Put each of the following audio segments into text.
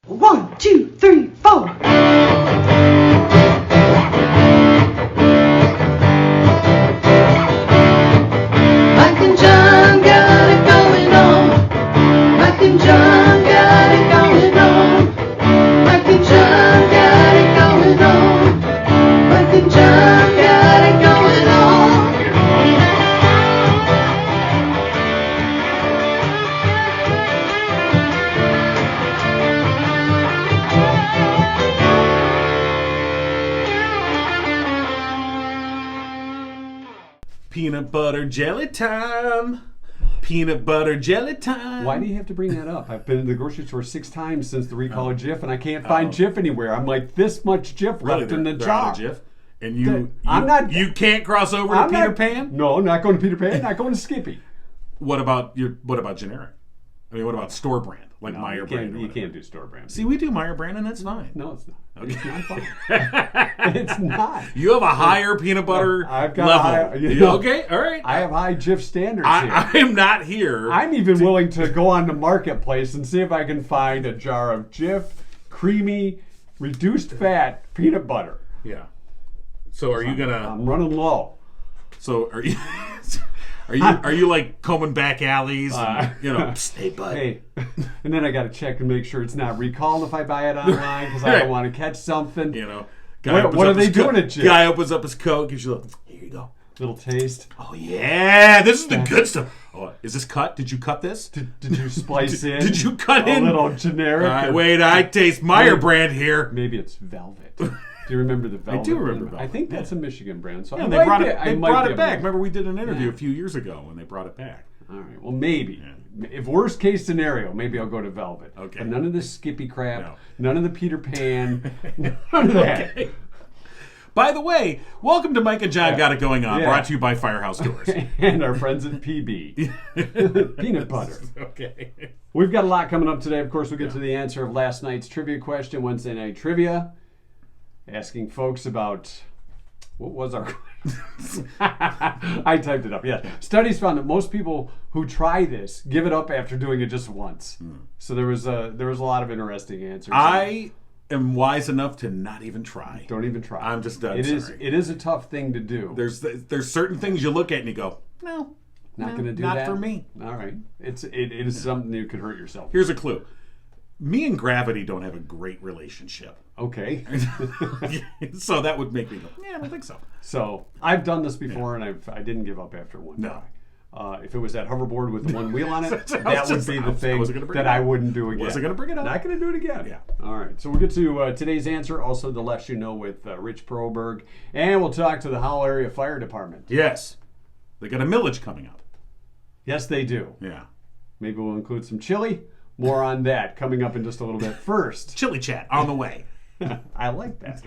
1, 2, 3, 4. Mike and John got it going on. Mike and John got it going on. Mike and John got it going on. Mike and John got it going on. Peanut butter jelly time. Peanut butter jelly time. Why do you have to bring that up? I've been to the grocery store 6 times since the recall of Jiff, and I can't find Jiff anywhere. I'm like, this much Jiff left in the they're jar. out of Jiff? And you can't cross over I'm to Peter not- Pan? No, not going to Peter Pan. Not going to Skippy. What about generic? I mean, what about store brand? Like Meyer you brand? can't do store brand. See, we do Meyer brand, and that's fine. No, it's not. Okay. It's not fine. It's not. You have a higher peanut butter I've got level. a high- Okay, all right. I have high Jiff standards here. I am not here. I'm even willing to go on the marketplace and see if I can find a jar of Jiff creamy, reduced fat peanut butter. Yeah. So are you gonna? I'm running low. So are you? Are you like combing back alleys? And, psst, hey bud. Hey, and then I got to check and make sure it's not recalled if I buy it online because I Right. don't want to catch something. What are they doing at Jiff? Guy opens up his coat, gives you here you go. Little taste. Oh yeah, this is the good stuff. Oh, is this cut? Did you cut this? Did you splice in? Did you cut in a little generic? Wait, I taste Meyer brand here. Maybe it's Velvet. Do you remember the Velvet? I do remember brand? Velvet. I think that's a Michigan brand. So Yeah, I they might brought be- it. I They might brought be it able back. to- Remember, we did an interview Yeah. a few years ago when they brought it back. All right. Well, maybe. If worst case scenario, maybe I'll go to Velvet. Okay. But none of this Skippy crap. No. None of the Peter Pan. None of that. Okay. By the way, welcome to Mike and John Got It Going On, Yeah. brought to you by Firehouse Doors. And our friends at PB. Peanut butter. Okay. We've got a lot coming up today. Of course, we'll get to the answer of last night's trivia question, Wednesday night trivia. Asking folks about, what was our I typed it up, yeah. Studies found that most people who try this give it up after doing it just once. So there was a lot of interesting answers. I am wise enough to not even try. Don't even try. I'm just done. It sorry. is a tough thing to do. There's certain things you look at and you go, no, Not going to do not that. for me. All right. It is something you could hurt yourself. Here's a clue. Me and gravity don't have a great relationship. Okay. So that would make me go, yeah, I don't think so. So I've done this before, and I didn't give up after one No. try. If it was that hoverboard with the one wheel on it, I was that would just- be I the was- I thing wasn't gonna bring that it I up. wouldn't do again. Wasn't gonna bring it up. Not going to do it again. Yeah. All right. So we'll get to today's answer, also the Left You Know with Rich Perlberg, and we'll talk to the Howell Area Fire Department. Yes. They got a millage coming up. Yes, they do. Yeah. Maybe we'll include some chili. More on that coming up in just a little bit. First, Chili chat on the way. I like that.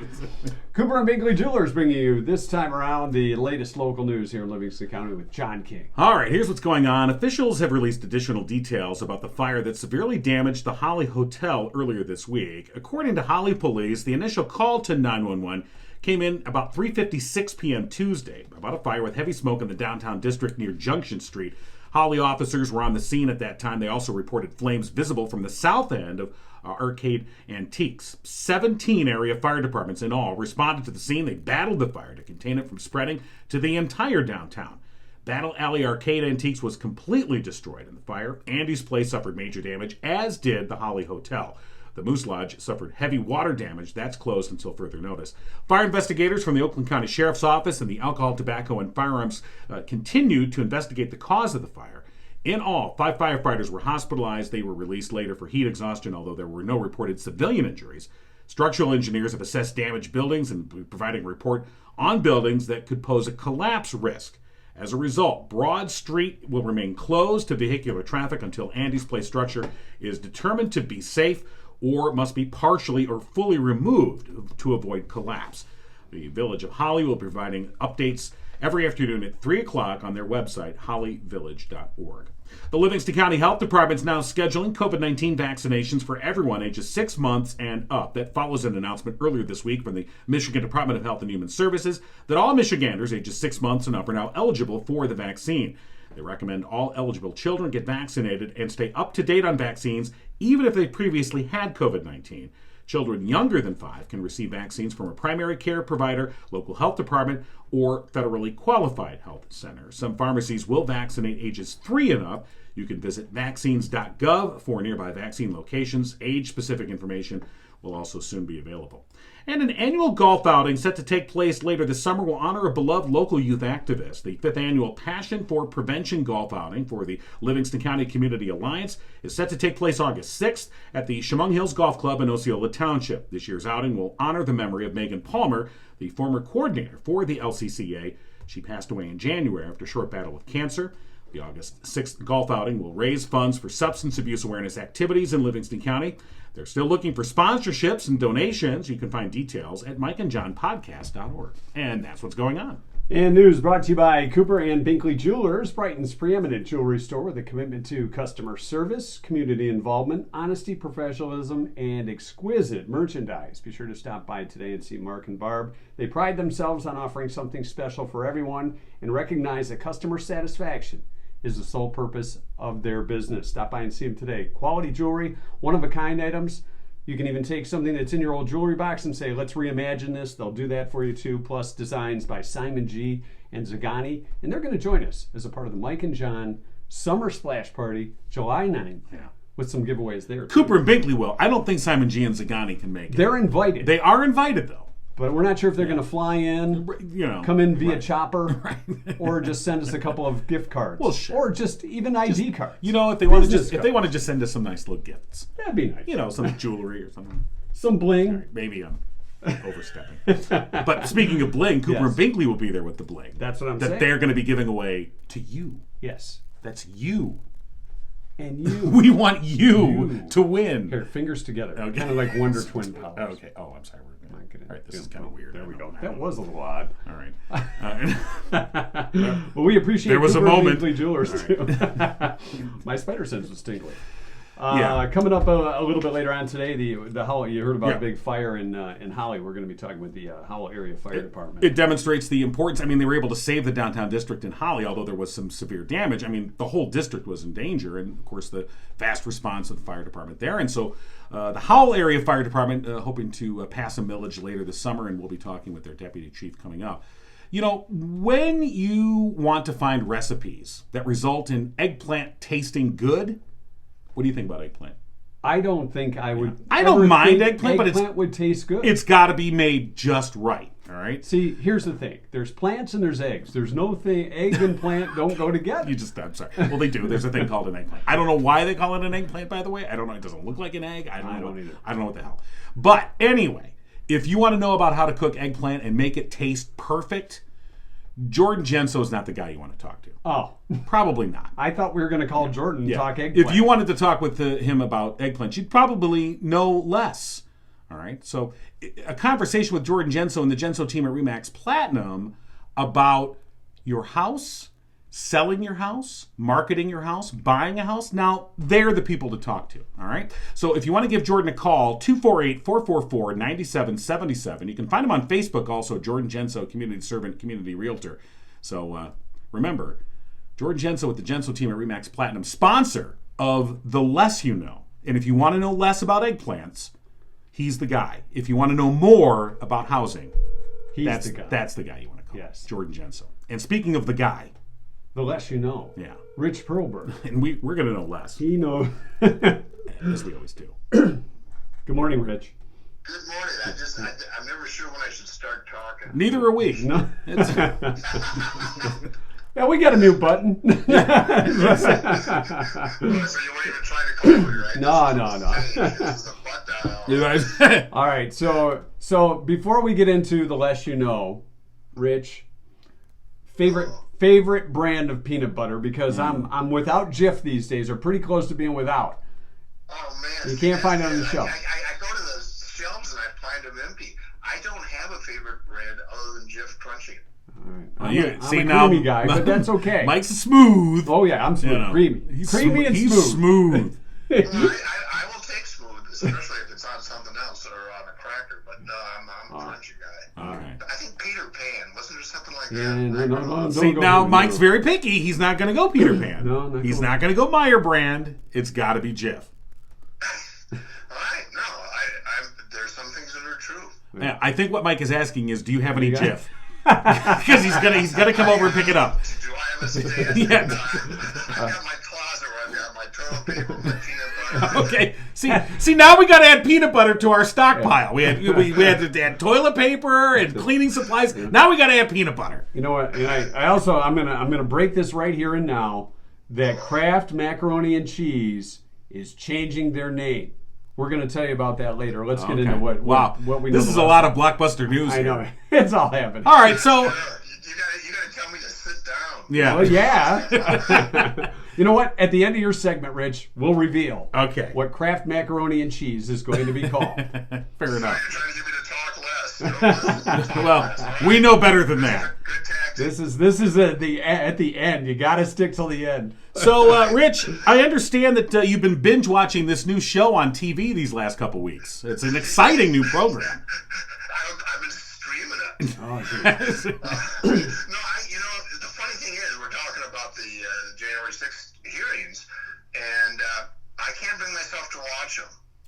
Cooper and Binkley Jewelers bringing you this time around the latest local news here in Livingston County with John King. All right, here's what's going on. Officials have released additional details about the fire that severely damaged the Holly Hotel earlier this week. According to Holly police, the initial call to 911 came in about 3:56 p.m. Tuesday about a fire with heavy smoke in the downtown district near Junction Street. Holly officers were on the scene at that time. They also reported flames visible from the south end of Arcade Antiques. 17 area fire departments in all responded to the scene. They battled the fire to contain it from spreading to the entire downtown. Battle Alley Arcade Antiques was completely destroyed in the fire. Andy's Place suffered major damage, as did the Holly Hotel. The Moose Lodge suffered heavy water damage. That's closed until further notice. Fire investigators from the Oakland County Sheriff's Office and the Alcohol, Tobacco, and Firearms continued to investigate the cause of the fire. In all, 5 firefighters were hospitalized. They were released later for heat exhaustion, although there were no reported civilian injuries. Structural engineers have assessed damaged buildings and are providing a report on buildings that could pose a collapse risk. As a result, Broad Street will remain closed to vehicular traffic until Andy's Place structure is determined to be safe or must be partially or fully removed to avoid collapse. The Village of Holly will be providing updates every afternoon at 3 o'clock on their website, hollyvillage.org. The Livingston County Health Department is now scheduling COVID-19 vaccinations for everyone ages 6 months and up. That follows an announcement earlier this week from the Michigan Department of Health and Human Services that all Michiganders ages 6 months and up are now eligible for the vaccine. They recommend all eligible children get vaccinated and stay up to date on vaccines even if they previously had COVID-19. Children younger than 5 can receive vaccines from a primary care provider, local health department, or federally qualified health center. Some pharmacies will vaccinate ages 3 and up. You can visit vaccines.gov for nearby vaccine locations. Age-specific information will also soon be available. And an annual golf outing set to take place later this summer will honor a beloved local youth activist. The 5th annual Passion for Prevention golf outing for the Livingston County Community Alliance is set to take place August 6th at the Chemung Hills Golf Club in Osceola Township. This year's outing will honor the memory of Megan Palmer, the former coordinator for the LCCA. She passed away in January after a short battle with cancer. The August 6th golf outing will raise funds for substance abuse awareness activities in Livingston County. They're still looking for sponsorships and donations. You can find details at mikeandjohnpodcast.org. And that's what's going on. And news brought to you by Cooper and Binkley Jewelers, Brighton's preeminent jewelry store with a commitment to customer service, community involvement, honesty, professionalism, and exquisite merchandise. Be sure to stop by today and see Mark and Barb. They pride themselves on offering something special for everyone and recognize that customer satisfaction is the sole purpose of their business. Stop by and see them today. Quality jewelry, one-of-a-kind items. You can even take something that's in your old jewelry box and say, let's reimagine this. They'll do that for you too, plus designs by Simon G. and Zagani. And they're going to join us as a part of the Mike and John Summer Splash Party, July 9th, with some giveaways there. Cooper and Binkley will. I don't think Simon G. and Zagani can make it. They're invited. They are invited, though. But we're not sure if they're going to fly in, come in via chopper, or just send us a couple of gift cards. Well, sure. Or just even ID cards. If they want to just send us some nice little gifts. That'd be nice. Some jewelry or something. Some bling. Right, maybe I'm overstepping. But speaking of bling, Cooper and Binkley will be there with the bling. That's what I'm saying. That they're going to be giving away to you. Yes. That's you. And you. We want you to win. Here, fingers together. Okay. Kind of like Wonder Twin powers. Okay. Oh, I'm sorry. All right, this is kind of weird. There we go. That was a little odd. All right. Well, we appreciate there was Cooper a moment. Binkley Jewelers too. My spider sense was tingling. Coming up a little bit later on today, the Howell. You heard about a big fire in Holly. We're going to be talking with the Howell Area Fire Department. It demonstrates the importance. I mean, they were able to save the downtown district in Holly, although there was some severe damage. I mean, the whole district was in danger, and of course, the fast response of the fire department there. And so, the Howell Area Fire Department hoping to pass a millage later this summer, and we'll be talking with their deputy chief coming up. When you want to find recipes that result in eggplant tasting good, what do you think about eggplant? I don't think I would. I don't mind eggplant, but eggplant would taste good. It's got to be made just right. All right. See, here's the thing: there's plants and there's eggs. There's no thing. Egg and plant don't go together. I'm sorry. Well, they do. There's a thing called an eggplant. I don't know why they call it an eggplant. By the way, I don't know. It doesn't look like an egg. I don't know. Either. I don't know what the hell. But anyway, if you want to know about how to cook eggplant and make it taste perfect, Jordan Genso is not the guy you want to talk to. Oh. Probably not. I thought we were going to call Jordan and talk eggplant. If you wanted to talk with him about eggplant, you'd probably know less. All right? So a conversation with Jordan Genso and the Genso team at Remax Platinum about your house, selling your house, marketing your house, buying a house. Now, they're the people to talk to. All right? So if you want to give Jordan a call, 248-444-9777. You can find him on Facebook also, Jordan Genso, Community Servant, Community Realtor. So remember, Jordan Genso with the Genso team at Remax Platinum, sponsor of The Less You Know. And if you want to know less about eggplants, he's the guy. If you want to know more about housing, that's the guy you want to call. Yes. Jordan Genso. And speaking of the guy, the less you know. Yeah. Rich Perlberg. And we're going to know less. He knows. As we always do. Good morning, Rich. Good morning. I'm never sure when I should start talking. Neither are we. No. Yeah, we got a mute button. So you weren't even trying to call me, right? No. This is a butt dial. All right. So before we get into the less you know, Rich, favorite brand of peanut butter, because I'm without Jiff these days, or pretty close to being without. Oh man, you can't find it on the shelf. I go to the shelves and I find them empty. I don't have a favorite brand other than Jiff Crunchy. All right. I'm a creamy guy, but that's okay. Mike's smooth. Oh yeah, I'm smooth, creamy, He's creamy and he's smooth. Well, I will take smooth, especially if it's on something else or on a cracker. But no, I'm a crunchy guy. All right. I think Peter Pan, wasn't there something like that? Yeah, no. See, now Mike's very picky. He's not going to go Peter Pan. No, he's not going to go Meyer brand. It's got to be Jiff. there's some things that are true. Yeah, I think what Mike is asking is, do you have any Jiff? Because he's gonna come over and pick it up. Do I have a stand? Yeah. I've got my closet where I've got my toilet paper, my peanut butter. Okay. See, now we got to add peanut butter to our stockpile. We had to add toilet paper and cleaning supplies. Now we got to add peanut butter. You know what? And I'm gonna break this right here and now that Kraft Macaroni and Cheese is changing their name. We're going to tell you about that later. Let's get into what we know. This is a lot of blockbuster news. I know. It's all happening. All right, so You gotta tell me to sit down. yeah. Well, yeah. You know what? At the end of your segment, Rich, we'll reveal what Kraft Macaroni and Cheese is going to be called. Fair enough. You're trying to get me to talk less. You don't listen to talk Well, less. we know better than that. Good tactic. This is at the end. You got to stick till the end. So, Rich, I understand that you've been binge watching this new show on TV these last couple weeks. It's an exciting new program. I've been streaming it. Oh, dude. No, the funny thing is, we're talking about the January 6th hearings, and I can't bring myself to watch them.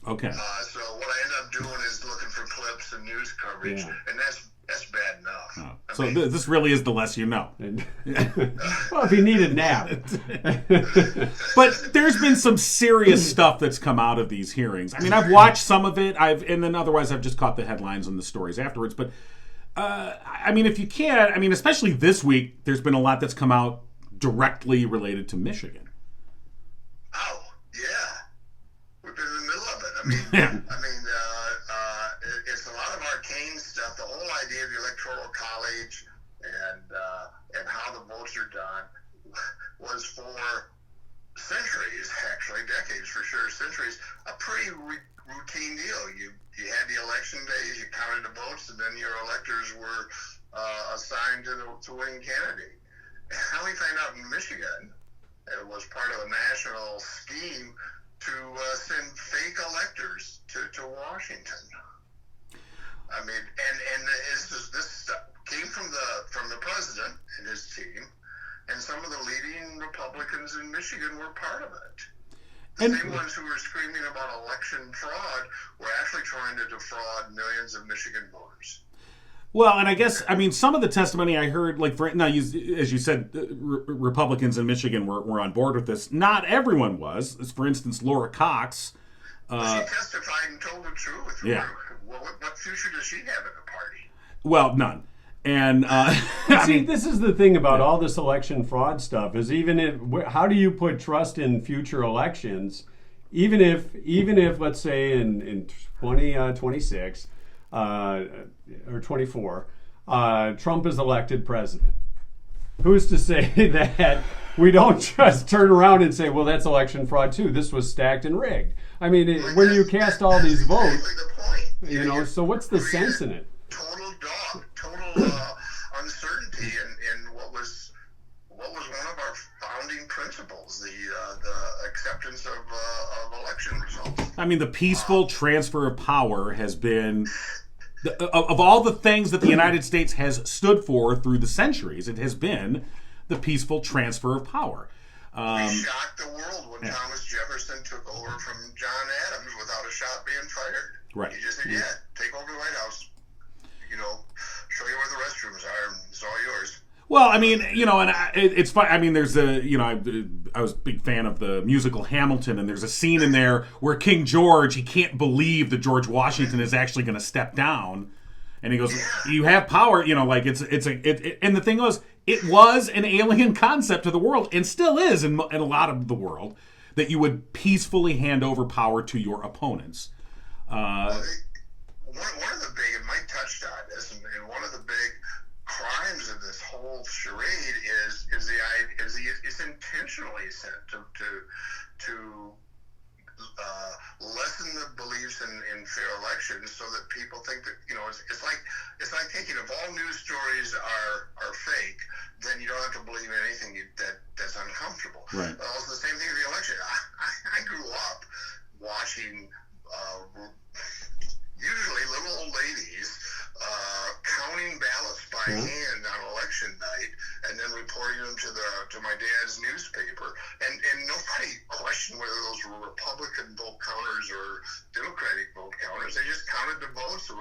Okay. So what I end up doing is looking for clips and news coverage, and that's bad enough. So this really is the less you know. Well, if you need a nap. But there's been some serious stuff that's come out of these hearings. I mean, I've watched some of it, and then otherwise I've just caught the headlines and the stories afterwards. But I mean, if you can, I mean, especially this week, there's been a lot that's come out directly related to Michigan. Oh, yeah. We've been in the middle of it. I mean, it's a lot of arcane stuff. The whole idea of the Electoral College and how the votes are done was for centuries, actually, decades for sure, centuries, a pretty routine deal. You had the election days, you counted the votes, and then your electors were assigned to the winning candidate. How we find out in Michigan, it was part of a national scheme to send fake electors to Washington. I mean, and this stuff came from the president and his team, and some of the leading Republicans in Michigan were part of it. The same ones who were screaming about election fraud were actually trying to defraud millions of Michigan voters. Well, and I guess, I mean, some of the testimony I heard, like, as you said, Republicans in Michigan were on board with this. Not everyone was. For instance, Laura Cox. She testified and told the truth. Yeah. What future does she have in the party? Well, none. And see, this is the thing about all this election fraud stuff is how do you put trust in future elections, even if let's say in 2026 or 24, Trump is elected president. Who's to say that we don't just turn around and say, well, that's election fraud too. This was stacked and rigged. I mean, when you cast all these votes, exactly the point. so what's the sense in it? Total uncertainty in what was one of our founding principles, the acceptance of election results. I mean, the peaceful transfer of power has been, of all the things that the United States has stood for through the centuries, it has been the peaceful transfer of power. We shocked the world when Thomas Jefferson took over from John Adams without a shot being fired. Right. He just said, take over the White House. Show you where the restrooms are, and it's all yours. Well, I mean, and it's fun. I mean, there's I was a big fan of the musical Hamilton, and there's a scene in there where King George, he can't believe that George Washington is actually going to step down, and he goes, "You have power," like and the thing was, it was an alien concept to the world, and still is in a lot of the world, that you would peacefully hand over power to your opponents. One of the big, and Mike touched on this, and one of the big crimes of this whole charade is it's intentionally sent to lessen the beliefs in fair elections, so that people think that it's like thinking if all news stories are fake, then you don't have to believe anything that's uncomfortable. Right. Well, it's the same thing with the election. I grew up watching usually little old ladies counting ballots by hand on election night, and then reporting them to my dad's newspaper, and nobody questioned whether those were Republican vote counters or Democratic vote counters. They just counted the votes and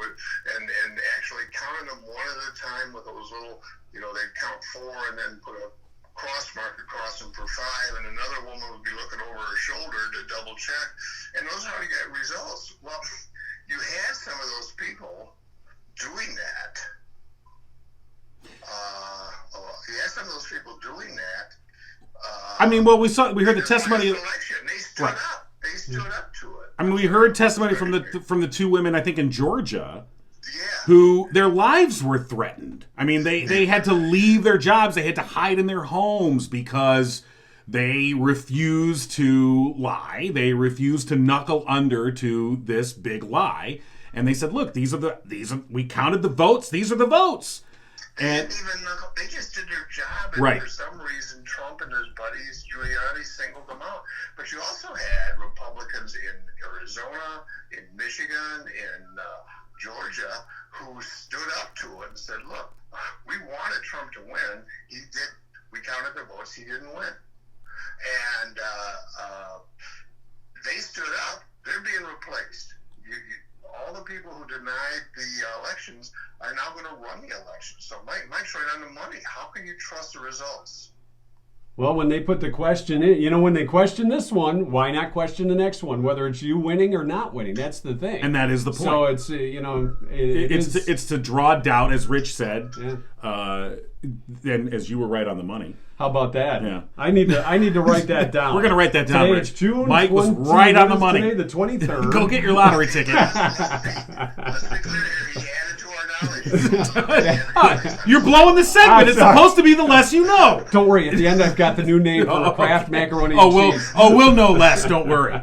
actually counted them one at a time with those little, they'd count 4 and then put a cross mark across them for 5, and another woman would be looking over her shoulder to double check. And those are how you get results. Well, you had some of those people doing that. You had some of those people doing that. We heard the testimony. They stood up. They stood up to it. I mean, we heard testimony from the 2 women, I think, in Georgia, Yeah. who their lives were threatened. I mean, they had to leave their jobs. They had to hide in their homes because they refused to lie. They refused to knuckle under to this big lie. And they said, "Look, we counted the votes. These are the votes." And they just did their job, and right. For some reason, Trump and his buddies, Giuliani, singled them out. But you also had Republicans in Arizona, in Michigan, in Georgia, who stood up to it and said, "Look, we wanted Trump to win. He did. We counted the votes. He didn't win." And they stood up. They're being replaced. All the people who denied the elections are now going to run the elections. So Mike's right on the money. How can you trust the results? Well, when they put the question in, when they question this one, why not question the next one, whether it's you winning or not winning? That's the thing. And that is the point. So it's, it's to draw doubt, as Rich said, yeah. And as you were right on the money. How about that? Yeah. I need to write that down. We're going to write that down, Today Rich. it's June Mike was 22. right on the money. Today, the 23rd. Go get your lottery ticket. Let's be clear here. He added to our knowledge. You're blowing the segment. I'm It's sorry. supposed to be the less you know. Don't worry. At the end, I've got the new name for Kraft macaroni and cheese. We'll know less. Don't worry.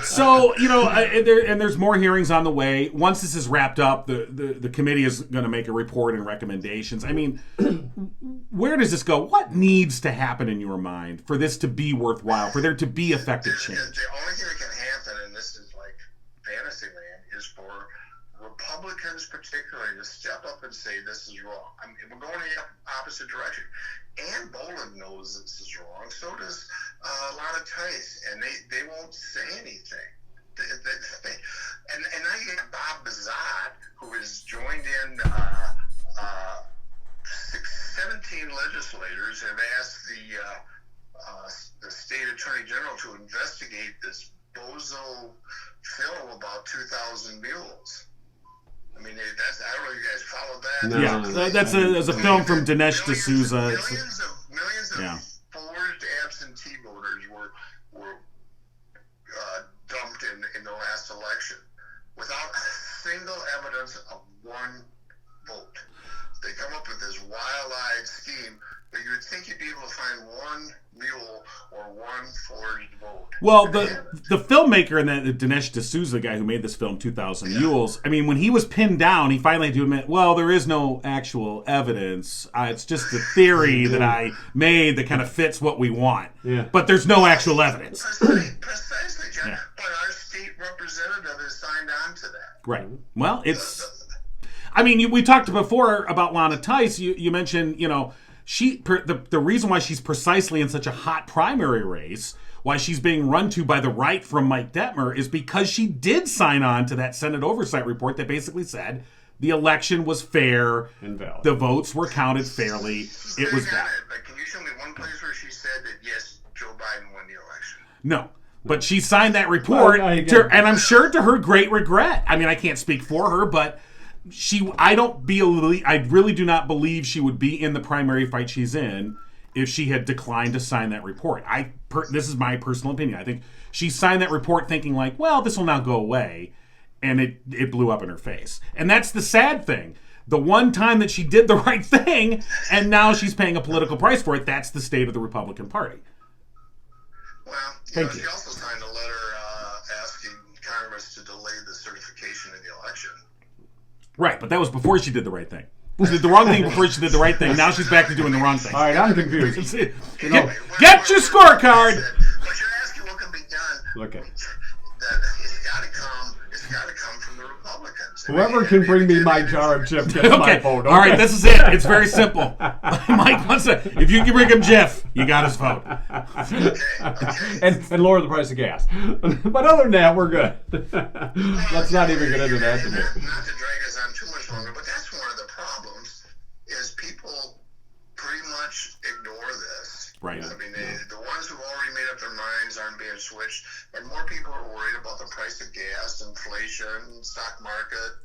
So, there's more hearings on the way. Once this is wrapped up, the committee is going to make a report and recommendations. I mean, where does this go? What needs to happen in your mind for this to be worthwhile, for there to be effective change? The only thing that can happen, and this is like fantasy land, is for Republicans particularly to step up and say this is wrong. I mean, we're going in the opposite direction. Ann Boland knows this is wrong. So does Lana Tice, and they won't say anything. And now you have Bob Bazad, who has joined in. 17 legislators have asked the state attorney general to investigate this bozo film about 2,000 mules. I mean, I don't know if you guys followed that. No. Yeah, that's a film from Dinesh D'Souza. Millions of forged absentee voters were dumped in the last election without single evidence of one vote. They come up with this wild-eyed scheme, but you would think you'd be able to find one mule or one forged vote. Well, the filmmaker and the Dinesh D'Souza guy who made this film, 2,000 Mules, I mean, when he was pinned down, he finally had to admit, well, there is no actual evidence. It's just a theory that I made that kind of fits what we want. Yeah. But there's no actual evidence. Precisely, John. Yeah. But our state representative has signed on to that. Right. Well, I mean, we talked before about Lana Tice. You mentioned, the reason why she's precisely in such a hot primary race, why she's being run to by the right from Mike Detmer, is because she did sign on to that Senate oversight report that basically said the election was fair, and valid. The votes were counted fairly, it was valid. But can you show me one place where she said that yes, Joe Biden won the election? No. But she signed that report, and I'm sure to her great regret. I mean, I can't speak for her, but I really do not believe she would be in the primary fight she's in if she had declined to sign that report. This is my personal opinion. I think she signed that report thinking like, well, this will now go away, and it blew up in her face. And that's the sad thing. The one time that she did the right thing, and now she's paying a political price for it, that's the state of the Republican Party. Well, she also signed a letter asking Congress to delay the certification of the election. Right, but that was before she did the right thing. She did the wrong thing before she did the right thing. Now she's back to doing the wrong thing. All right, I'm confused. Get your scorecard. But you're asking what can be done. Okay. It's got to come from the Republicans. Whoever can bring me my jar of Jiff gets my vote. All right, this is it. It's very simple. Mike wants to. If you can bring him Jiff, you got his vote. and lower the price of gas. But other than that, we're good. Let's not even get into that debate. Not to drag us on too much longer, but that's one of the problems, is people pretty much ignore this. Right. I mean, the ones who've already made up their minds aren't being switched, and more people are worried about the price of gas, inflation, stock market,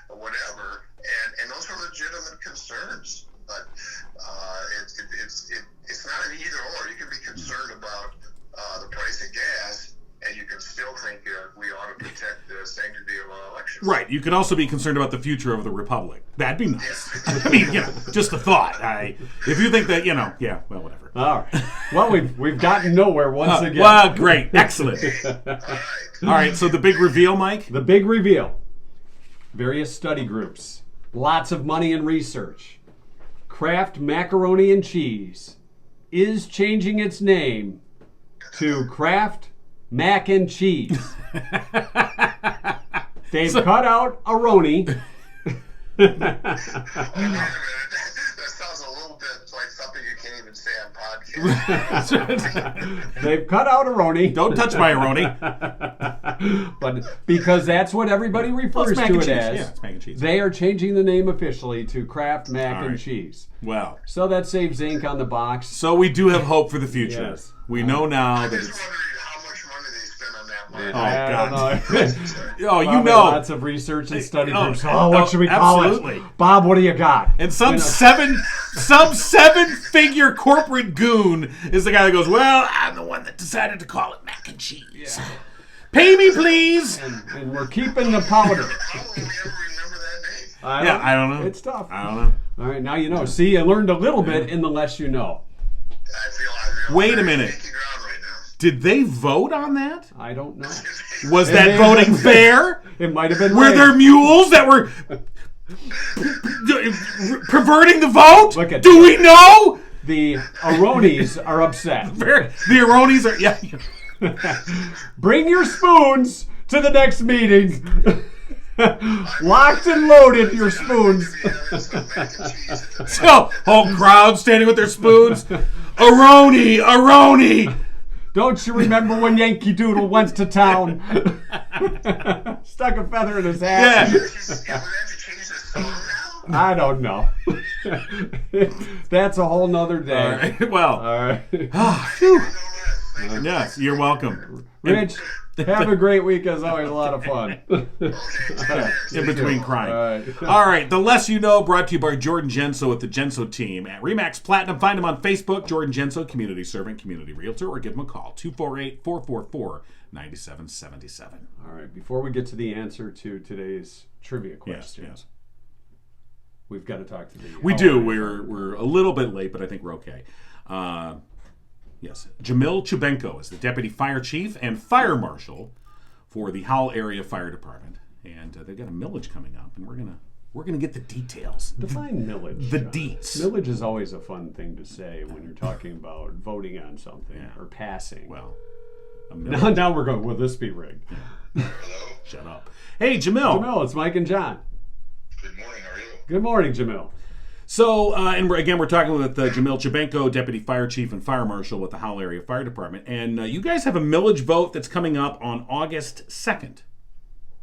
or whatever, and those are legitimate concerns. But it's not an either or. You can be concerned about the price of gas, and you can still think we ought to protect the sanctity of our elections. Right. You could also be concerned about the future of the republic. That'd be nice. I mean, just a thought. If you think that, yeah, well, whatever. All right. Well, we've gotten nowhere once again. Well, great. Excellent. All All right, so the big reveal, Mike? The big reveal. Various study groups. Lots of money and research. Kraft Macaroni and Cheese is changing its name to Kraft Mac and Cheese. They've cut out oroni. That sounds a little bit like something you can't even say on podcast. They've cut out oroni. Don't touch my oroni. But because that's what everybody refers mac to and it cheese. as, Yeah, it's mac and cheese. they are changing the name officially to Kraft Mac All and right. Cheese. Well, So that saves ink on the box. so we do have hope for the future. Yes. We know now I'm that just it's... wondering how much money they spend on that money. Oh, I God. don't know. Oh, you Probably know. Lots of research and study Oh, groups. Oh, what should we call absolutely. it? Bob, what do you got? And some seven-figure corporate goon is the guy that goes, well, I'm the one that decided to call it mac and cheese. Yeah. Pay me, please. And we're keeping the powder. How will we ever remember that name? I don't know. It's tough. I don't know. All right, now you know. See, you learned a little bit in the less you know. I feel Wait a very minute. shaky ground right now. Did they vote on that? I don't know. Was It that may- voting fair? It might have been. Were rigged. there mules that were perverting the vote? Look at Do we know? The Aronis are upset. The Aronis are... Yeah. Bring your spoons to the next meeting. Locked and loaded, your spoons. So, whole crowd standing with their spoons. Aroni, Aroni. Don't you remember when Yankee Doodle went to town? Stuck a feather in his hat. Yeah. I don't know. That's a whole nother day. All right. Well, All right. phew. Yes, you're welcome. Rich, have a great week. As always, a lot of fun. In between crying. All right. All right, The Less You Know, brought to you by Jordan Genso with the Genso team at Remax Platinum. Find him on Facebook, Jordan Genso, community servant, community realtor, or give him a call, 248-444-9777. All right. Before we get to the answer to today's trivia Yes, question, yes. we've got to talk to the. We do. We're a little bit late, but I think we're okay. Yes, Jamil Czubenko is the deputy fire chief and fire marshal for the Howell area fire department, and they've got a millage coming up, and we're gonna get the details. Define millage. The deets. Millage is always a fun thing to say when you're talking about voting on something or passing. Well, a now, millage. now we're going, will this be rigged? Shut up. Hey, Jamil. Jamil, it's Mike and John. Good morning, how are you? Good morning, Jamil. So, and we're talking with Jamil Czubenko, deputy fire chief and fire marshal with the Howell area fire department, and you guys have a millage vote that's coming up on August 2nd.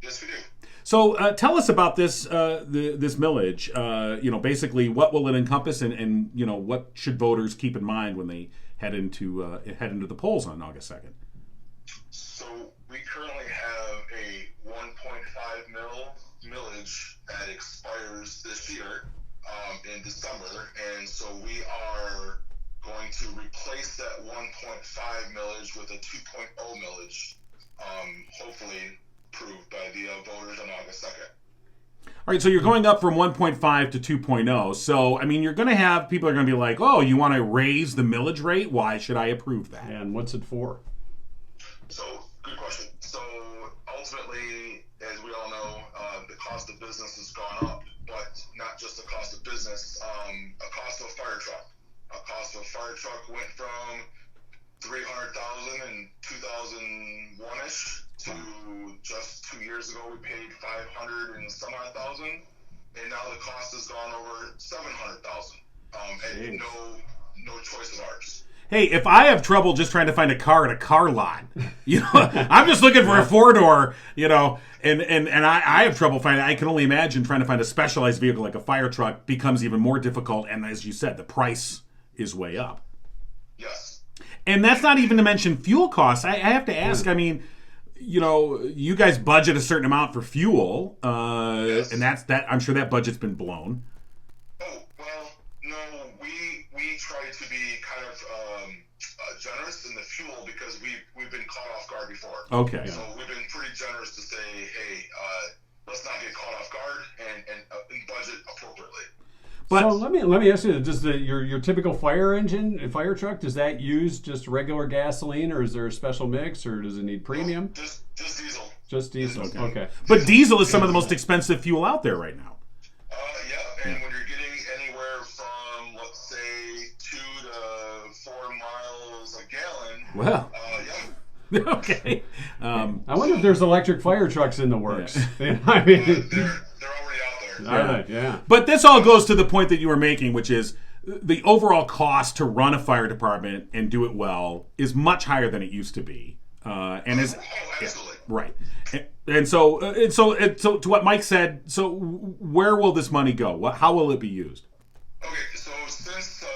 Yes, we do. So tell us about this this millage. Basically, what will it encompass, and what should voters keep in mind when they head into the polls on August 2nd? So we currently have a 1.5 millage that expires this year in December, and so we are going to replace that 1.5 millage with a 2.0 millage, hopefully approved by the voters on August 2nd. All right, so you're going up from 1.5 to 2.0. So, I mean, you're going to have people are going to be like, oh, you want to raise the millage rate? Why should I approve that? And what's it for? So, good question. So, ultimately, as we all know, the cost of business has gone up, but not just the cost of business, a cost of a fire truck. A cost of a fire truck went from $300,000 in 2001-ish to just 2 years ago we paid 500 and some odd thousand, and now the cost has gone over 700,000. And no choice of ours. Hey, if I have trouble just trying to find a car at a car lot, I'm just looking for a 4-door, and I have trouble finding. I can only imagine trying to find a specialized vehicle like a fire truck becomes even more difficult. And as you said, the price is way up. Yes. And that's not even to mention fuel costs. I have to ask. I mean, you guys budget a certain amount for fuel, Yes. and that's that. I'm sure that budget's been blown. Oh, well, no, we try to be kind of generous in the fuel because we've been caught off guard before. Okay. So we've been pretty generous to say, hey, let's not get caught off guard and budget appropriately. But so let me ask you: does your typical fire fire truck, does that use just regular gasoline, or is there a special mix, or does it need premium? Just diesel. Just diesel. Okay. But diesel is some of the most expensive fuel out there right now. Yeah, and when you're getting anywhere from, let's say, 2 to 4 miles a gallon, Well. yeah. Okay. I wonder if there's electric fire trucks in the works. Yeah. I mean, They're already out there. are they? Yeah. But this all goes to the point that you were making, which is the overall cost to run a fire department and do it well is much higher than it used to be. And is Absolutely. right. And so to what Mike said, so where will this money go? How will it be used? Okay, so since the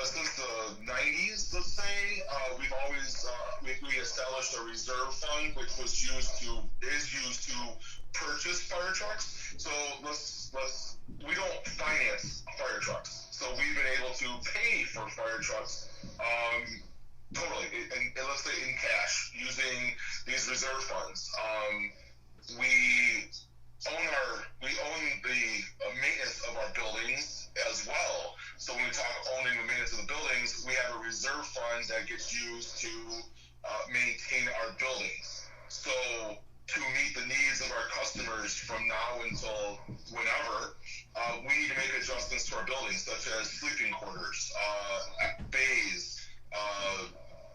90s, let's say, we've always we established a reserve fund, which is used to purchase fire trucks. So we don't finance fire trucks. So we've been able to pay for fire trucks totally, and let's say in cash, using these reserve funds. We own the maintenance of our buildings as well. So when we talk owning the maintenance of the buildings, we have a reserve fund that gets used to maintain our buildings. So to meet the needs of our customers from now until whenever, we need to make adjustments to our buildings, such as sleeping quarters, bays,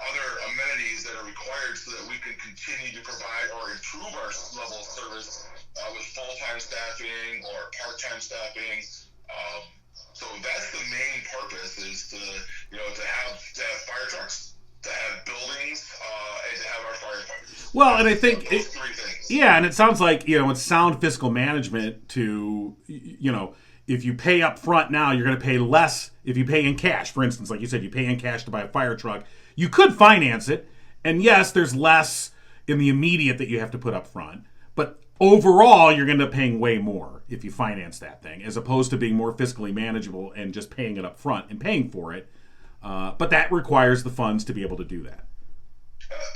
other amenities that are required so that we can continue to provide or improve our level of service with full-time staffing or part-time staffing. So that's the main purpose, is to have fire trucks, to have buildings, and to have our firefighters. Well, and I think those three things. Yeah, and it sounds like it's sound fiscal management to if you pay up front now, you're going to pay less if you pay in cash. For instance, like you said, you pay in cash to buy a fire truck. You could finance it, and yes, there's less in the immediate that you have to put up front. But overall, you're going to end up paying way more if you finance that thing, as opposed to being more fiscally manageable and just paying it up front and paying for it. But that requires the funds to be able to do that.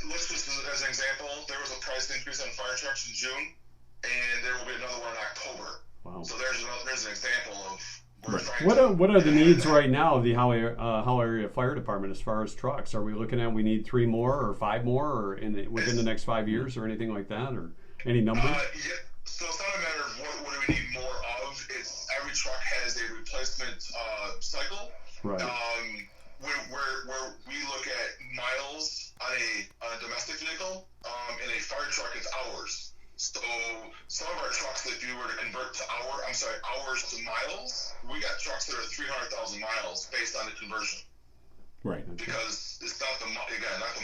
Let's just, as an example, there was a price increase on fire trucks in June, and there will be another one in October. Wow. So there's an example of we're Right. trying What are the needs right now of the Howell Area Fire Department as far as trucks? Are we looking at we need 3 more or 5 more, or within the next 5 years, or anything like that, or any numbers? Yeah. So it's not a matter of what do we need more of. It's every truck has a replacement cycle. Right. Where we look at miles on a domestic vehicle, in a fire truck, it's hours. So some of our trucks, if you were to convert to hours to miles, we got trucks that are 300,000 miles based on the conversion. Right. Because it's not the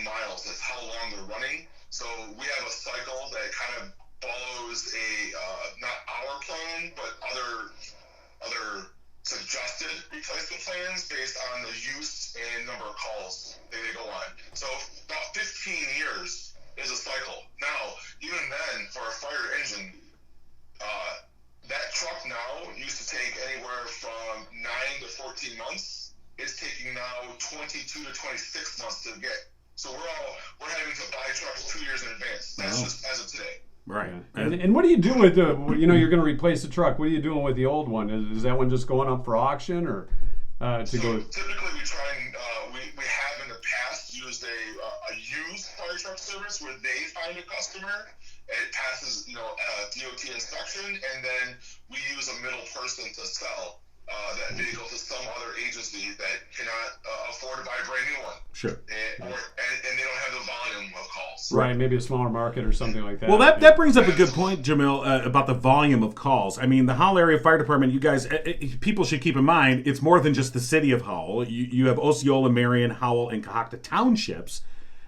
miles, it's how long they're running. So we have a cycle that kind of follows a not our plan, but other suggested replacement plans based on the use and number of calls they go on. So about 15 years is a cycle. Now, even then, for a fire engine, that truck now used to take anywhere from 9 to 14 months. It's taking now 22 to 26 months to get. So we're having to buy trucks 2 years in advance. That's just as of today. Right. And what do you do with the? You're going to replace the truck. What are you doing with the old one? Is that one just going up for auction, or to go? Typically, we try and we have in the past used a used fire truck service where they find a customer. It passes DOT inspection, and then we use a middle person to sell. that vehicle to some other agency that cannot afford to buy a brand new one. Sure. And they don't have the volume of calls. Right, maybe a smaller market or something like that. Well, that brings up a good point, Jamil, about the volume of calls. I mean, the Howell Area Fire Department, you guys, people should keep in mind, it's more than just the city of Howell. You have Osceola, Marion, Howell, and Cohocton townships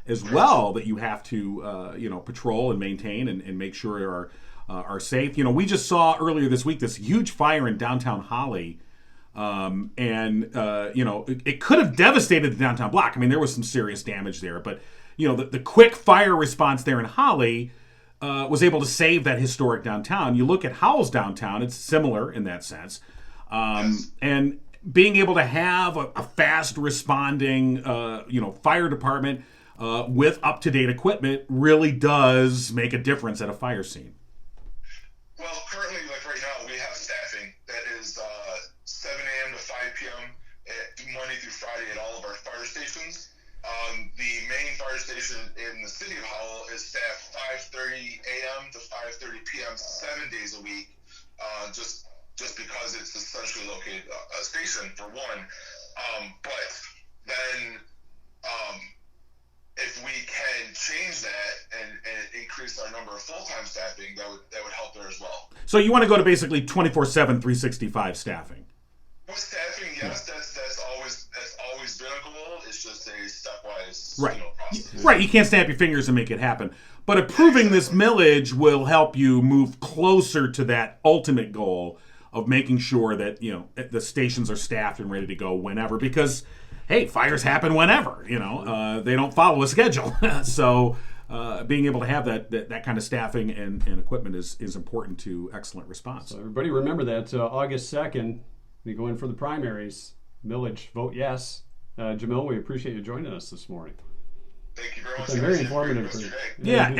as well that you have to, patrol and maintain and make sure are safe. We just saw earlier this week this huge fire in downtown Holly. It could have devastated the downtown block. I mean, there was some serious damage there, but the quick fire response there in Holly was able to save that historic downtown. You look at Howell's downtown; it's similar in that sense, and being able to have a fast responding, fire department with up to date equipment really does make a difference at a fire scene. Well, currently, like right now, we have staffing that is 7 a.m. to 5 p.m. Monday through Friday at all of our fire stations. The main fire station in the city of Howell is staffed 5:30 a.m. to 5:30 p.m. 7 days a week, just because it's a centrally located station for one. But then if we can change that and increase our number of full-time staffing, that would help there as well. So you want to go to basically 24/7, 365 staffing. With staffing, yes, that's always been a goal. It's just a stepwise process. Right, you can't snap your fingers and make it happen. But approving this millage will help you move closer to that ultimate goal of making sure that the stations are staffed and ready to go whenever. Because, hey, fires happen whenever. They don't follow a schedule. So being able to have that kind of staffing and equipment is important to excellent response. So everybody remember that August 2nd. We go in for the primaries. Millage, vote yes. Jamil, we appreciate you joining us this morning. Thank you very much. It's been very informative. Yeah.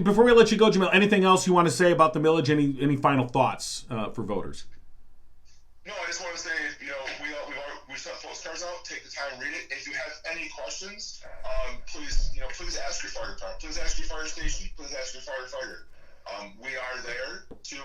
Before we let you go, Jamil, anything else you want to say about the millage? Any final thoughts for voters? No, I just want to say, we sent postcards out. Take the time, read it. If you have any questions, please ask your fire department. Please ask your fire station. Please ask your firefighter. We are there to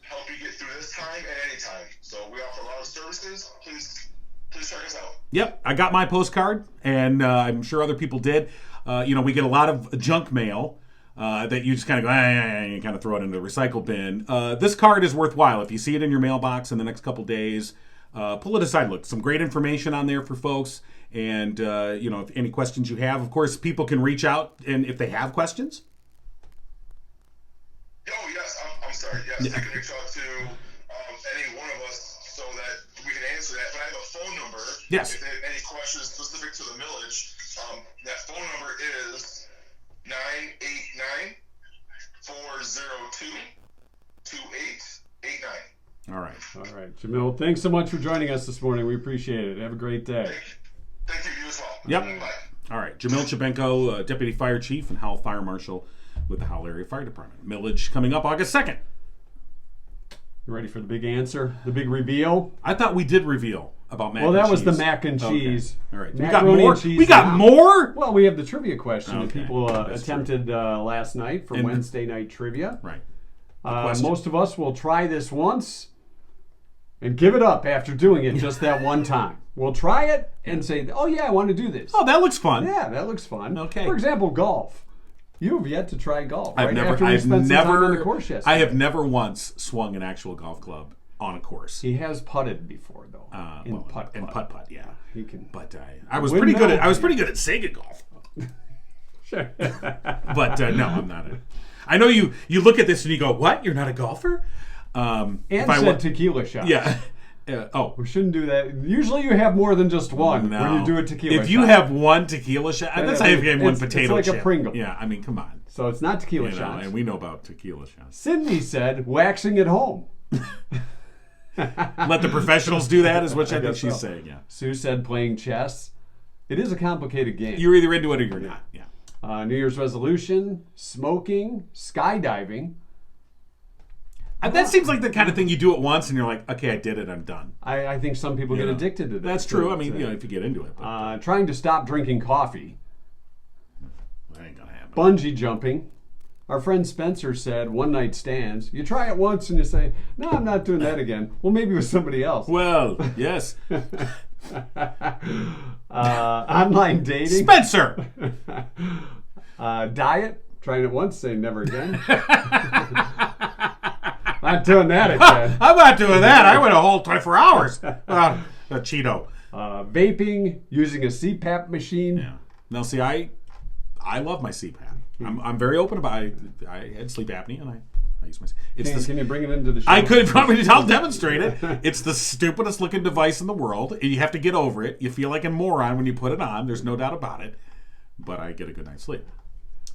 help you get through this time at any time. So we offer a lot of services. Please check us out. Yep, I got my postcard, and I'm sure other people did. We get a lot of junk mail that you just kind of go, and kind of throw it into the recycle bin. This card is worthwhile. If you see it in your mailbox in the next couple days, pull it aside. Look, some great information on there for folks. And, if any questions you have, of course, people can reach out, and if they have questions. Oh, yes, I'm sorry. Yes, they can reach out to any one of us so that we can answer that. But I have a phone number. Yes. If they have any questions specific to the millage, that phone number is 989-402-2889. All right. Jamil, thanks so much for joining us this morning. We appreciate it. Have a great day. Thank you as well. Yep. Bye. All right. Jamil Czubenko, Deputy Fire Chief and Howell Fire Marshal with the Howell Area Fire Department. Millage coming up August 2nd. You ready for the big answer? The big reveal? I thought we did reveal about mac and cheese. Well, that was the mac and cheese. Okay. All right. We got more? We got more? Well, we have the trivia question that Okay. people That's attempted last night for Wednesday night trivia. Right. Most of us will try this once and give it up after doing it just that one time. We'll try it and say, oh, yeah, I want to do this. Oh, that looks fun. Yeah, that looks fun. Okay. For example, golf. You have yet to try golf. I've right? never After we spent some time on the course yesterday. I have never once swung an actual golf club on a course. He has putted before, though. Putt, yeah. He can. But I was pretty good at Sega golf. Sure. But no, I'm not. I know you look at this and you go, "What? You're not a golfer?" And said tequila shots. Yeah. We shouldn't do that. Usually you have more than just one when you do a tequila shot. If you have one tequila shot, that's how you have one potato chip. It's like chip. a Pringle. Yeah, I mean, come on. So it's not tequila shots. And we know about tequila shots. Sydney said waxing at home. Let the professionals do that is what I think she's saying, yeah. Sue said playing chess. It is a complicated game. You're either into it or you're not, yeah. New Year's resolution, smoking, skydiving. That seems like the kind of thing you do it once and you're like, okay, I did it, I'm done. I think some people get addicted to that. That's true. I mean, if you get into it. But, trying to stop drinking coffee. that ain't going to happen. Bungee jumping. Our friend Spencer said, one night stands. You try it once and you say, no, I'm not doing that again. Well, maybe with somebody else. Well, yes. Online dating. Spencer! Diet. Trying it once, say never again. Not doing that again. I'm not doing that. I went a whole 24 hours without a Cheeto. Vaping, using a CPAP machine. Yeah. Now, see, I love my CPAP. I'm very open about it. I had sleep apnea, and I use my. Can you bring it into the show? I could probably. I'll demonstrate it. It's the stupidest looking device in the world. You have to get over it. You feel like a moron when you put it on. There's no doubt about it. But I get a good night's sleep.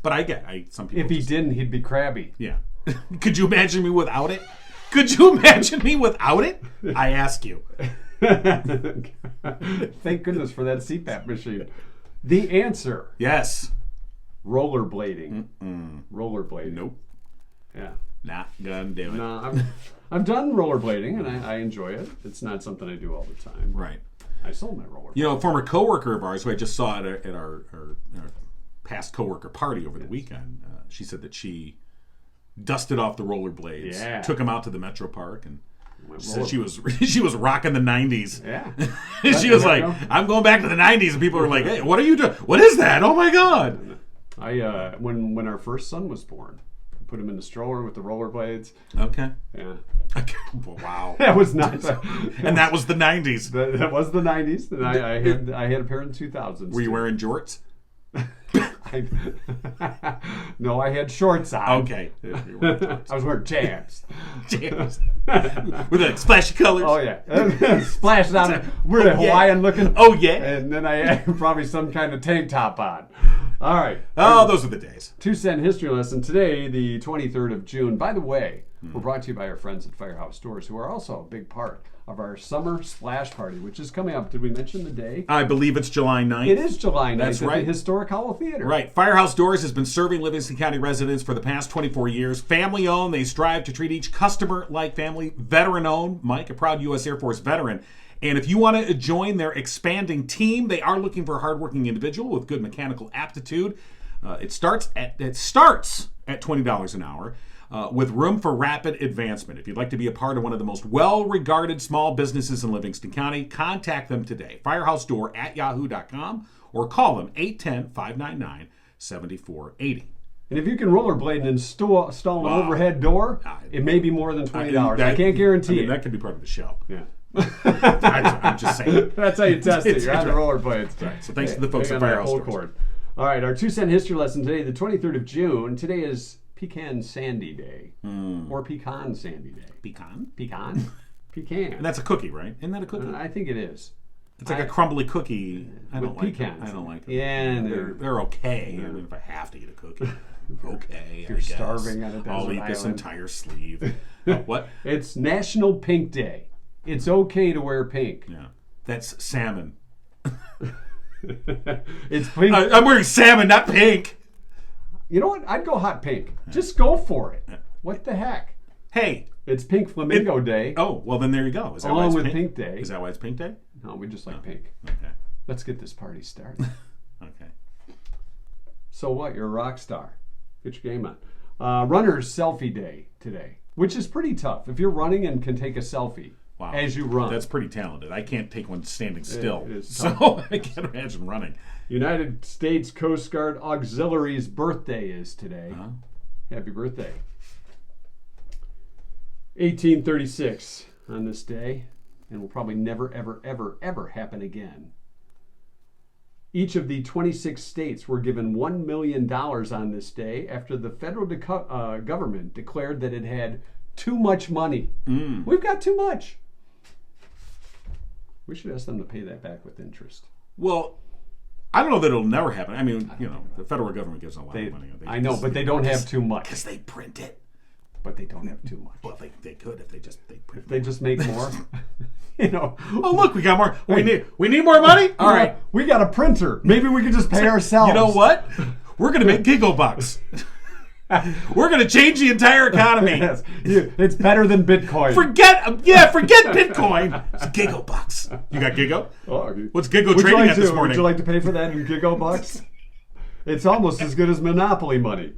But some people. If he didn't, he'd be crabby. Yeah. Could you imagine me without it? Could you imagine me without it? I ask you. Thank goodness for that CPAP machine. The answer. Yes. Rollerblading. Rollerblading. Nope. Yeah. Not gonna do it. No, I've done rollerblading and I enjoy it. It's not something I do all the time. Right. I sold my rollerblade. You know, a former coworker of ours who I just saw at our past coworker party over the weekend, she said that she dusted off the rollerblades, took them out to the Metro Park, and said she was rocking the 90s. Yeah. She was like, I'm going back to the 90s, and people were like, hey, what are you doing? What is that? Oh my God. When our first son was born, I put him in the stroller with the rollerblades. Okay. Yeah. Wow. That was nice. And that was the 90s. That was the 90s. And I had a pair in 2000s. Were you wearing jorts? No, I had shorts on. Okay. I was wearing jams. Jams. With the splashy colors. Oh, yeah. Splashed on. We're Hawaiian looking. Oh, yeah. And then I had probably some kind of tank top on. All right. Oh, those are the days. 2-cent history lesson today, the 23rd of June. By the way, we're brought to you by our friends at Firehouse Stores, who are also a big part of our summer splash party, which is coming up. Did we mention the day? I believe it's July 9th. It is July 9th. That's at right. the Historic Howell Theater. Right. Firehouse Doors has been serving Livingston County residents for the past 24 years. Family owned. They strive to treat each customer like family. Veteran owned. Mike, a proud U.S. Air Force veteran. And if you want to join their expanding team, they are looking for a hardworking individual with good mechanical aptitude. It starts at $20 an hour. With room for rapid advancement. If you'd like to be a part of one of the most well-regarded small businesses in Livingston County, contact them today. firehousedoor@yahoo.com or call them 810-599-7480. And if you can rollerblade and install an overhead door, it may be more than $20. I can't guarantee it. That could be part of the show. Yeah. I'm just saying. That's how you test it. You're on the rollerblades. Right. So thanks to the folks at Firehouse Doors. All right, our 2-cent history lesson today, the 23rd of June. Today is Pecan Sandy Day. Or Pecan Sandy Day. Pecan? Pecan? Pecan. And that's a cookie, right? Isn't that a cookie? I think it is. It's like a crumbly cookie. I don't like pecans. them. I don't like them. Yeah, and they're okay. I mean, if I have to eat a cookie, okay. If you're starving on a desert I'll eat this island. entire sleeve. What? It's National Pink Day. It's okay to wear pink. Yeah. That's salmon. It's pink. I'm wearing salmon, not pink. You know what? I'd go hot pink. Just go for it. What the heck? Hey. It's Pink Flamingo Day. Oh, well then there you go. Is that Along why it's with pink? Day. Is that why it's Pink Day? No, we just like pink. Okay. Let's get this party started. Okay. So what? You're a rock star. Get your game on. Runner's Selfie Day today, which is pretty tough. If you're running and can take a selfie as you run. That's pretty talented. I can't take one standing still. It is so I can't imagine running. United States Coast Guard Auxiliary's birthday is today. Uh-huh. Happy birthday. 1836 on this day, and will probably never, ever, ever, ever happen again. Each of the 26 states were given $1 million on this day after the federal government declared that it had too much money. We've got too much. We should ask them to pay that back with interest. Well, I don't know that it'll never happen. I mean, the federal government gives a lot of money. I know, but they don't have too much. Because they print it. But they don't have too much. Well, they could if they print If they just make more. Oh, look, we got more. We need more money? All right. We got a printer. Maybe we could just pay ourselves. You know what? We're going to make giggle bucks. We're going to change the entire economy. Yes. It's better than Bitcoin. Forget Bitcoin. It's giggle bucks. You got Gigo? What's Gigo trading at this morning? Would you like to pay for that in Gigo bucks? It's almost as good as Monopoly money.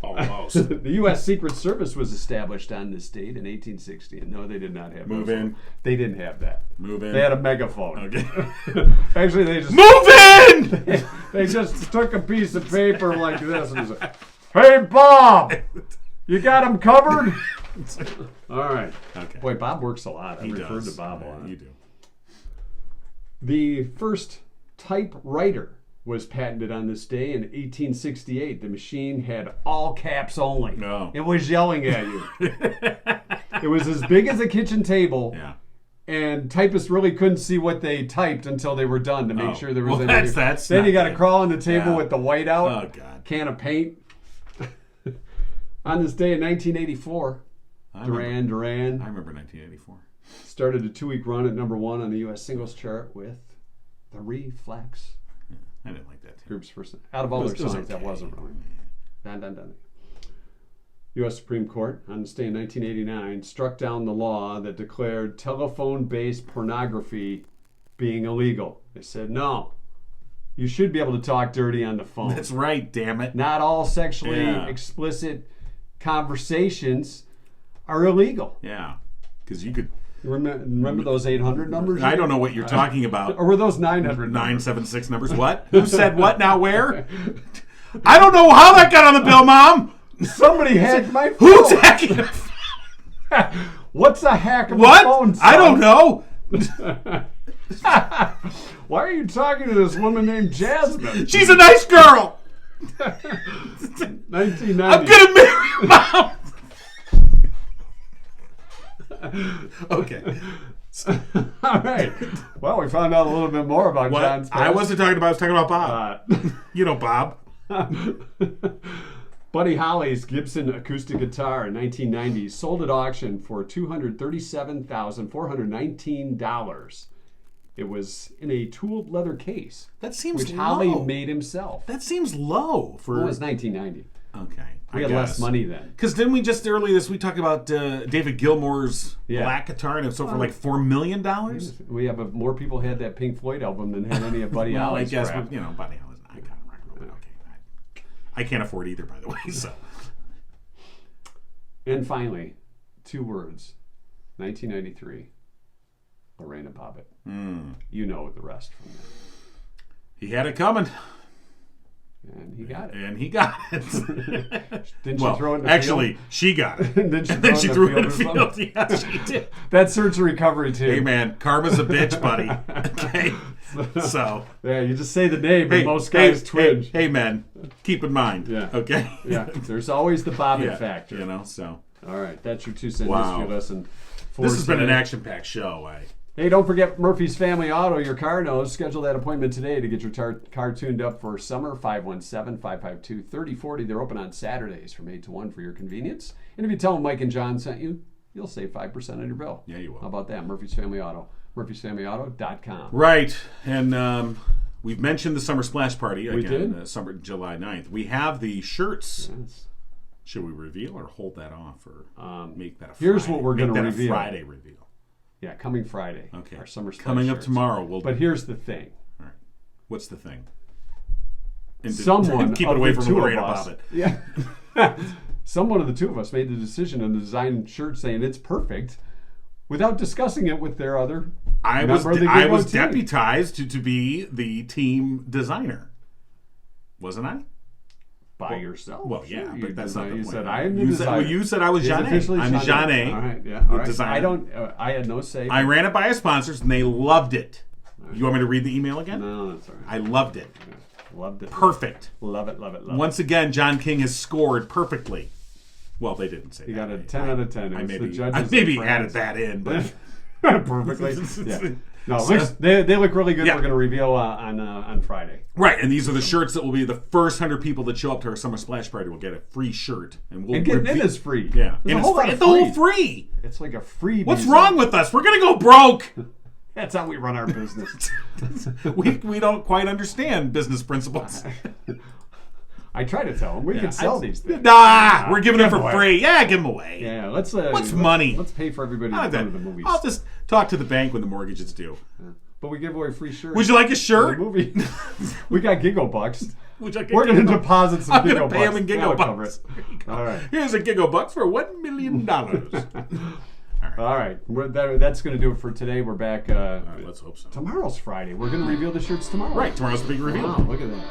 Almost. The U.S. Secret Service was established on this date in 1860, and no, they did not have Move megaphone. in. They didn't have that. Move in. They had a megaphone. Okay. Actually, they just Move in! they just took a piece of paper like this and said, "Hey, Bob, you got him covered." All right. Okay. Boy, Bob works a lot. I He referred does. to Bob a Yeah, lot. you do. The first typewriter was patented on this day in 1868. The machine had all caps only. No. It was yelling at you. It was as big as a kitchen table, Yeah. and typists really couldn't see what they typed until they were done to make Oh. sure there was Well, anything. that's then not you got to good. crawl on the table Yeah. with the white out, Oh, God. can of paint. On this day in 1984, I Duran Duran remember 1984. started a 2-week run at number 1 on the U.S. singles chart with The Reflex. I didn't like that too. Group's first. Out of all their It was songs, that okay. wasn't really. Dun, dun, dun. U.S. Supreme Court on this day in 1989 struck down the law that declared telephone-based pornography being illegal. They said, no, you should be able to talk dirty on the phone. That's right, damn it. Not all sexually Yeah. explicit conversations are illegal. Yeah. Because you could. Remember those 800 numbers? I don't know what you're talking about. Or were those 900 numbers? 976 numbers. What? Who said what now where? I don't know how that got on the bill, Mom. Somebody hacked my phone. Who's hacking? What's a hack of What? a phone? I don't know. Why are you talking to this woman named Jasmine? She's a nice girl. 1990. I'm gonna marry your mom. Okay. All right. Well, we found out a little bit more about John's What? I past. wasn't talking about. I was talking about Bob. You know Bob. Buddy Holly's Gibson acoustic guitar in 1990 sold at auction for $237,419. It was in a tooled leather case, That seems which low. Holly made himself. That seems low for. Well, it was 1990. Okay. We had less money then. Because didn't we just earlier this week talk about David Gilmour's Yeah. black guitar and it sold for like $4 million? We have more people had that Pink Floyd album than had any of Buddy Well, I Holly's guess, crap. but, you know, Buddy Holly's an icon of rock and roll. But okay. I can't afford either, by the way. So. And finally, 2 words. 1993. Lorena Bobbitt. You know the rest from that. He had it coming. And he got it. And he got it. Didn't she Well, throw it in the actually, field? she got it. And then she And then she threw it in the or field. something? Yeah, she did. That's search and recovery too. Hey, man, karma's a bitch, buddy. Okay? So. Yeah, you just say the name and most guys twinge. Hey, man, keep in mind. Yeah. Okay? Yeah, there's always the Bobbitt Yeah, factor. You know, so. All right, that's your 2 cent Wow. history lesson. for This has been an today. action-packed show. Hey, don't forget Murphy's Family Auto, your car knows. Schedule that appointment today to get your car tuned up for summer, 517-552-3040. They're open on Saturdays from 8 to 1 for your convenience. And if you tell them Mike and John sent you, you'll save 5% on your bill. Yeah, you will. How about that? Murphy's Family Auto. Murphy'sFamilyAuto.com. Right, and we've mentioned the Summer Splash Party We again, did? Summer July 9th. We have the shirts. Yes. Should we reveal or hold that off or make that a Friday? here's what we're Make gonna that reveal. A Friday reveal. Yeah, coming Friday. Okay. Our summer splash Coming up shirts. tomorrow. We'll. But here's the thing. All right. What's the thing? And to- Someone keep of it away the from two of Lorena us, Bobbitt. Yeah. Someone of the two of us made the decision to design shirts saying it's perfect without discussing it with their other I was member of the I Giggle was team. deputized to be the team designer, wasn't I? By yourself. Well, yeah, Sure, but that's not the you point. said I am the you designer. Said, well, you said I was He's Jean officially I'm Jean A. All right, yeah. All right. designer. I don't. I had no say. I ran it by our sponsors, and they loved it. You want me to read the email again? No, that's all right. I loved it. Loved it. Perfect. Love it. Love it. Love Once again, John King has scored perfectly. Well, they didn't say it. You that. got a 10 out of 10. It I was the maybe, judges I of maybe France. added that in, but Perfectly. Yeah. No, they look really good. Yeah. We're going to reveal on Friday. right. And these are the shirts that will be the first 100 people that show up to our summer splash party will get a free shirt, and we'll And getting in reveal- is free. Yeah, There's and a whole lot it's of the whole free. free. It's like a free. What's wrong with us? We're gonna go broke. That's how we run our business. we don't quite understand business principles. I try to tell them we can sell these things. Nah, we're giving them give for away. free. Yeah, give them away. Yeah, let's. What's money? Let's pay for everybody I'll to go to the movies. just talk to the bank when the mortgage is due. But we give away free shirts. Would you like a for shirt? the movie? We got Giggle Bucks. Which I We're going to deposit some I'm Gigo going to pay him in That'll Gigo cover bucks. it. All right. Here's a Gigo bucks for $1 million. All right. That's going to do it for today. We're back. All right, let's hope so. Tomorrow's Friday. We're going to reveal the shirts tomorrow. Right, tomorrow's the big reveal. Wow, look at that.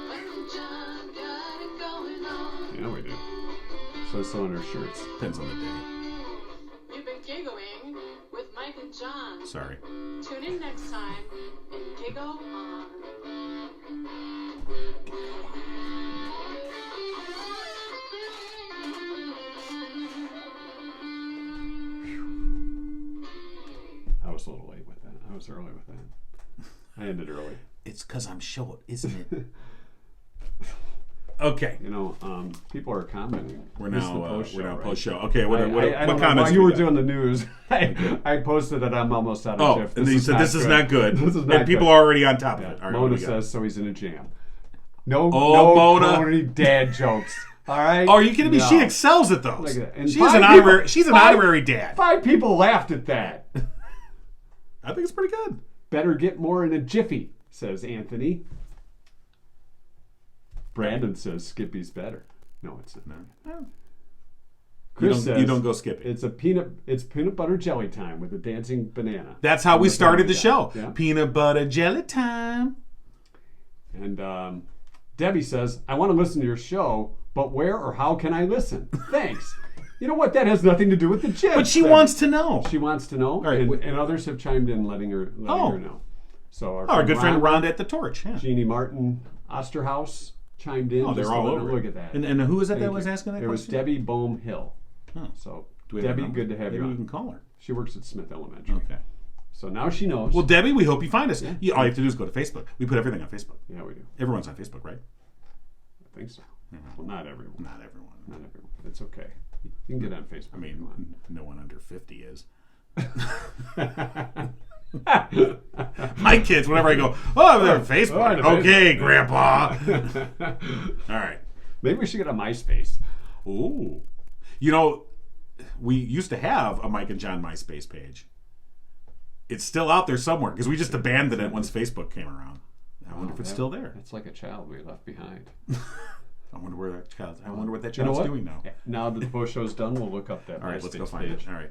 Mike and John got it going on. Yeah, we do. So on our shirts. Depends on the day. You've been giggling with Mike and John. Sorry. Tune in next time and giggle on. I was a little late with that. I was early with that. I ended early. It's because I'm short, isn't it? Okay. You know, people are commenting. We're This is now the post-show, right? post show. Okay, what I don't know comments why you we were got? doing the news. I posted that I'm almost out of Oh, Jiff. and then you said this is not good. This is not and people good. are already on top of Yeah. it. All right, what Mona do we got? says so. He's in a jam. No, Oh, Mona. corny dad jokes. All right. Oh, are you kidding me? No. She excels at those. Look at that. And She's five an people- honorary. She's an five- honorary dad. 5 people laughed at that. I think it's pretty good. Better get more in a jiffy, says Anthony. Brandon says Skippy's better. No, it's not. No. Chris says you don't go Skippy. It's peanut butter jelly time with a dancing banana. That's how we started the show. Yeah. Peanut butter jelly time. And Debbie says, I want to listen to your show, but where or how can I listen? Thanks. You know what? That has nothing to do with the Jiff. But she wants to know. She wants to know, right. and others have chimed in letting her know. So Our good friend Rhonda at the Torch. Yeah. Jeannie Martin Osterhaus chimed in. Oh, they're just all to over. Look at that. And who was that Thank was you. asking that It was question? Debbie Bohm Hill. Oh. So Do we have her Debbie, number? good to have Maybe you we on. can call her. She works at Smith Elementary. Okay. So now she knows. Well, Debbie, we hope you find us. Yeah. All you have to do is go to Facebook. We put everything on Facebook. Yeah, we do. Everyone's on Facebook, right? I think so. Well, not everyone. Not everyone. Not everyone. It's okay. You can get on Facebook. I mean, no one under 50 is. Come My kids, whenever I go, oh, they're on Facebook. I'm on Okay, Facebook. Grandpa. All right. Maybe we should get a MySpace. Ooh. You know, we used to have a Mike and John MySpace page. It's still out there somewhere because we just abandoned it once Facebook came around. I wonder if it's still there. It's like a child we left behind. I wonder where that child. I wonder what that You know child's what? doing now. Now that the post show's done, we'll look up that All right, let's MySpace go find page. it. All right.